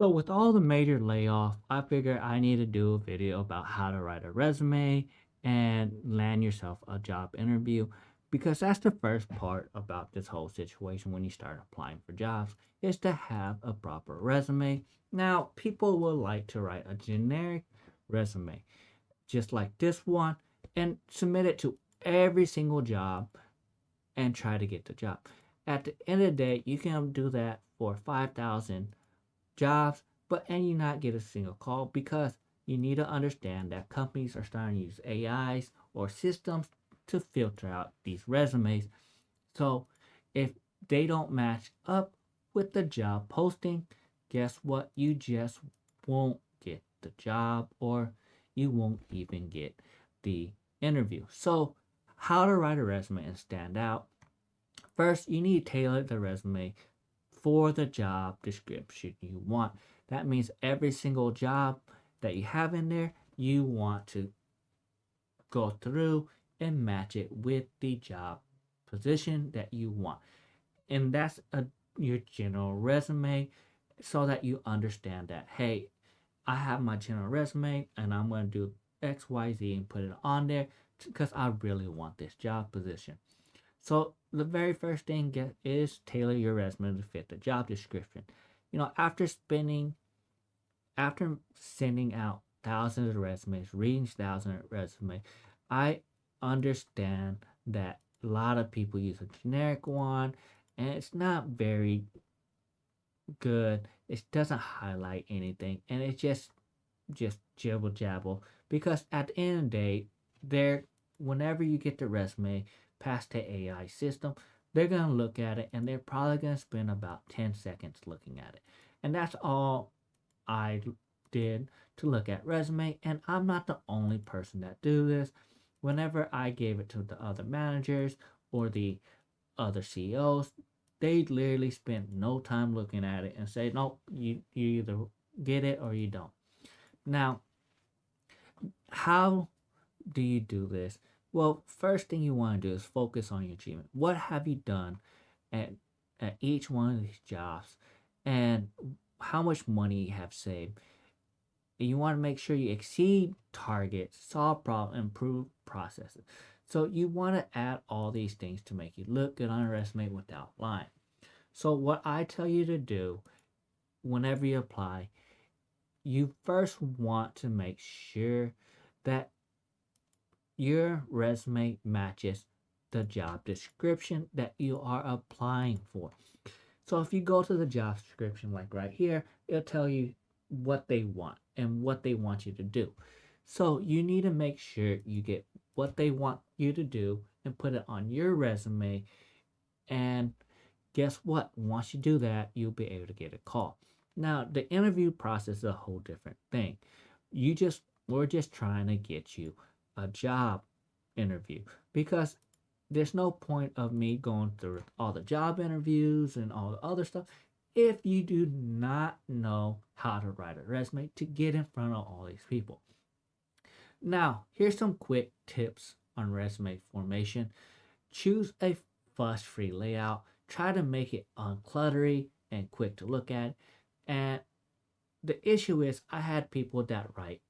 So with all the major layoff, I figure I need to do a video about how to write a resume and land yourself a job interview because that's the first part about this whole situation when you start applying for jobs is to have a proper resume. Now, people will like to write a generic resume just like this one and submit it to every single job and try to get the job. At the end of the day, you can do that for 5,000 jobs, but and you not get a single call because you need to understand that companies are starting to use AIs or systems to filter out these resumes. So if they don't match up with the job posting, guess what? You just won't get the job or you won't even get the interview. So, how to write a resume and stand out. First, you need to tailor the resume for the job description you want. That means every single job that you have in there, you want to go through and match it with the job position that you want. And that's your general resume so that you understand that, hey, I have my general resume and I'm going to do XYZ and put it on there because I really want this job position. So the very first thing is tailor your resume to fit the job description. After sending out thousands of resumes, reading thousands of resumes, I understand that a lot of people use a generic one and it's not very good. It doesn't highlight anything and it's just jibble jabble because at the end of the day, there whenever you get the resume past the AI system, they're gonna look at it and they're probably gonna spend about 10 seconds looking at it. And that's all I did to look at resume, and I'm not the only person that do this. Whenever I gave it to the other managers or the other CEOs, they literally spent no time looking at it and say, nope, you either get it or you don't. Now, how do you do this? Well, first thing you want to do is focus on your achievement. What have you done at, at each one of these jobs and how much money you have saved? And you want to make sure you exceed targets, solve problems, improve processes. So you want to add all these things to make you look good on a resume without lying. So what I tell you to do whenever you apply, you first want to make sure that your resume matches the job description that you are applying for. So if you go to the job description, like right here, it'll tell you what they want and what they want you to do. So you need to make sure you get what they want you to do and put it on your resume. And guess what? Once you do that, you'll be able to get a call. Now, the interview process is a whole different thing. We're just trying to get you a job interview because there's no point of me going through all the job interviews and all the other stuff if you do not know how to write a resume to get in front of all these people. Now, here's some quick tips on resume formation. Choose a fuss free layout. Try to make it uncluttery and quick to look at. And the issue is, I had people that write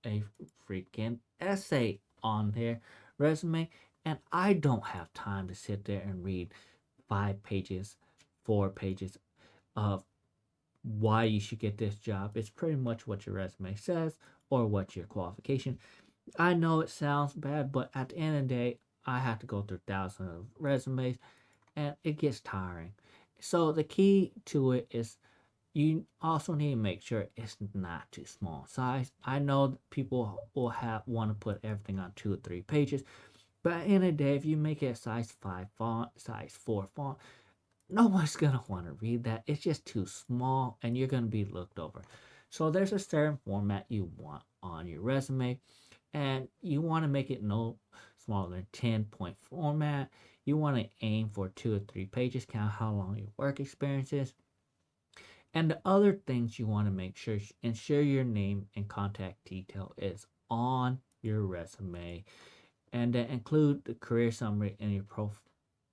a freaking essay on their resume, and I don't have time to sit there and read 5 pages, 4 pages of why you should get this job. It's pretty much what your resume says or what your qualification. I know it sounds bad, but at the end of the day, I have to go through thousands of resumes and it gets tiring. So the key to it is you also need to make sure it's not too small size. I know people will have want to put everything on 2 or 3 pages, but at the end of the day, if you make it a size 5 font, size 4 font, no one's gonna want to read that. It's just too small and you're gonna be looked over. So there's a certain format you want on your resume, and you want to make it no smaller than 10-point format. You want to aim for 2 or 3 pages, count how long your work experience is. And the other things you want to make sure, ensure your name and contact detail is on your resume. And then include the career summary in your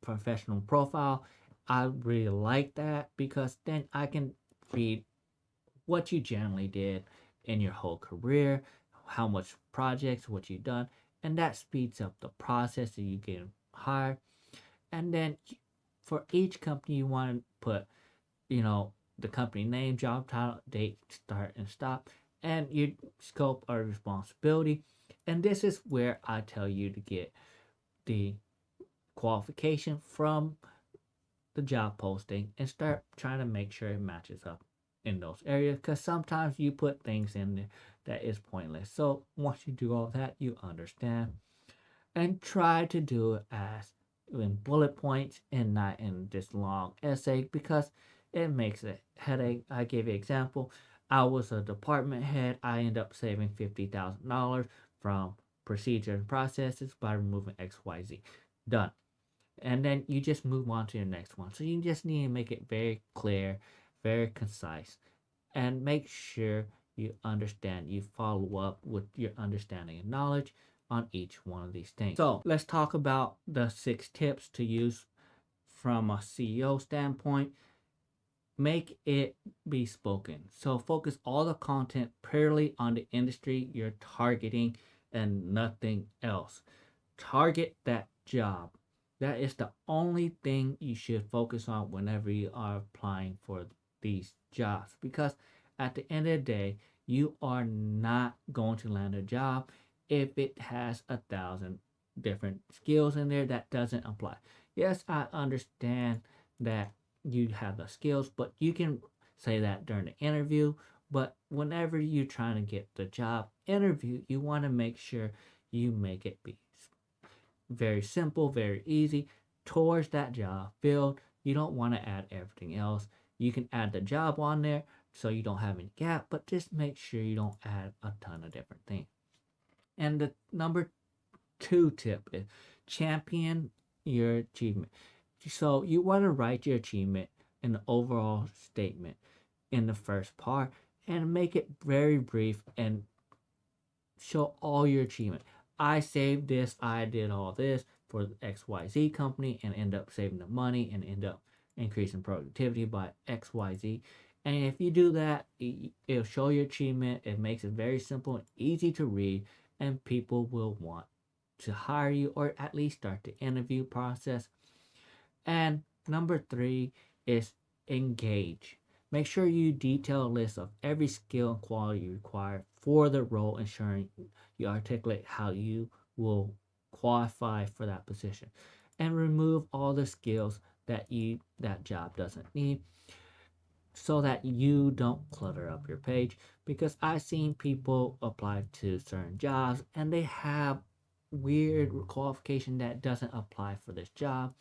professional profile. I really like that because then I can read what you generally did in your whole career, how much projects, what you've done, and that speeds up the process of you getting hired. And then for each company, you want to put, you know, the company name, job title, date, start and stop, and your scope of responsibility. And this is where I tell you to get the qualification from the job posting and start trying to make sure it matches up in those areas, because sometimes you put things in there that is pointless. So once you do all that, you understand, and try to do it as in bullet points and not in this long essay, because it makes a headache. I give you an example. I was a department head. I end up saving $50,000 from procedure and processes by removing XYZ. Done. And then you just move on to your next one. So you just need to make it very clear, very concise, and make sure you understand, you follow up with your understanding and knowledge on each one of these things. So let's talk about the 6 tips to use from a CEO standpoint. Make it be spoken. So focus all the content purely on the industry you're targeting and nothing else. Target that job. That is the only thing you should focus on whenever you are applying for these jobs, because at the end of the day, you are not going to land a job if it has 1,000 different skills in there that doesn't apply. Yes, I understand that you have the skills, but you can say that during the interview. But whenever you're trying to get the job interview, you want to make sure you make it be very simple, very easy towards that job field. You don't want to add everything else. You can add the job on there so you don't have any gap, but just make sure you don't add a ton of different things. And the number 2 tip is champion your achievement. So you want to write your achievement in the overall statement in the first part and make it very brief and show all your achievement. I saved this, I did all this for the XYZ company and end up saving the money and end up increasing productivity by XYZ. And if you do that, it'll show your achievement. It makes it very simple and easy to read, and people will want to hire you or at least start the interview process. And number 3 is engage. Make sure you detail a list of every skill and quality you require for the role, ensuring you articulate how you will qualify for that position. And remove all the skills that job doesn't need, so that you don't clutter up your page, because I've seen people apply to certain jobs and they have weird qualification that doesn't apply for this job.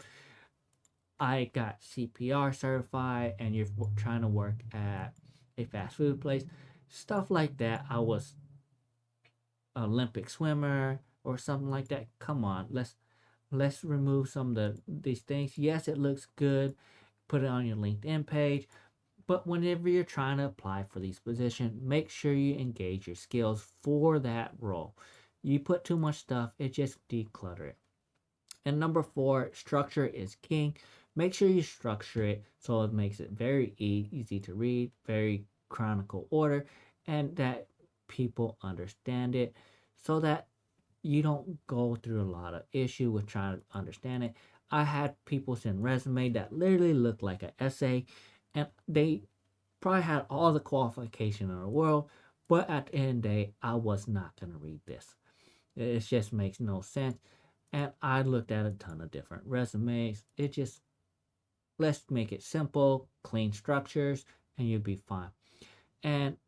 I got CPR certified and you're trying to work at a fast food place, stuff like that. I was an Olympic swimmer or something like that. Come on, let's remove some of these things. Yes, it looks good. Put it on your LinkedIn page. But whenever you're trying to apply for these positions, make sure you engage your skills for that role. You put too much stuff, it just declutter it. And number 4, structure is king. Make sure you structure it so it makes it very easy to read, very chronicle order, and that people understand it, so that you don't go through a lot of issue with trying to understand it. I had people send resume that literally looked like an essay, and they probably had all the qualification in the world, but at the end of the day, I was not going to read this. It just makes no sense. And I looked at a ton of different resumes. It just, let's make it simple, clean structures, and you'll be fine. And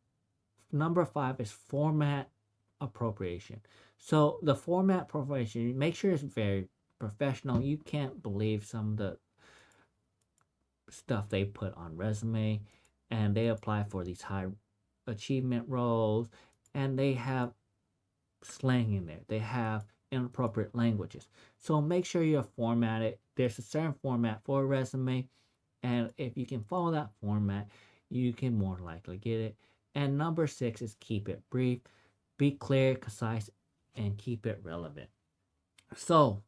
number 5 is format appropriation. So the format appropriation, make sure it's very professional. You can't believe some of the stuff they put on resume, and they apply for these high achievement roles, and they have slang in there. They have inappropriate languages. So make sure you're formatted. There's a certain format for a resume, and if you can follow that format, you can more likely get it. And number 6 is keep it brief, be clear, concise, and keep it relevant. So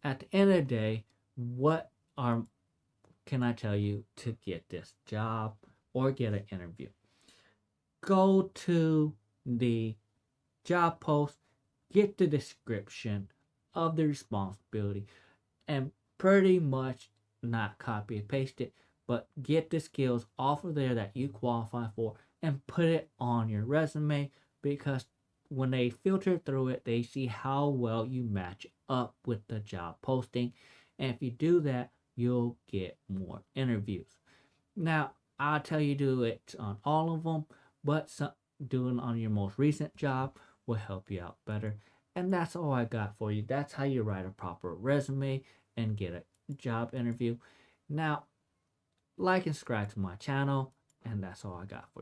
at the end of the day, what can I tell you to get this job or get an interview? go to the job post, get the description of the responsibility, and pretty much not copy and paste it, but get the skills off of there that you qualify for and put it on your resume, because when they filter through it, they see how well you match up with the job posting. And if you do that, you'll get more interviews. Now, I'll tell you do it on all of them, but doing on your most recent job will help you out better. And that's all I got for you. That's how you write a proper resume and get a job interview. Now, like and subscribe to my channel, and that's all I got for you.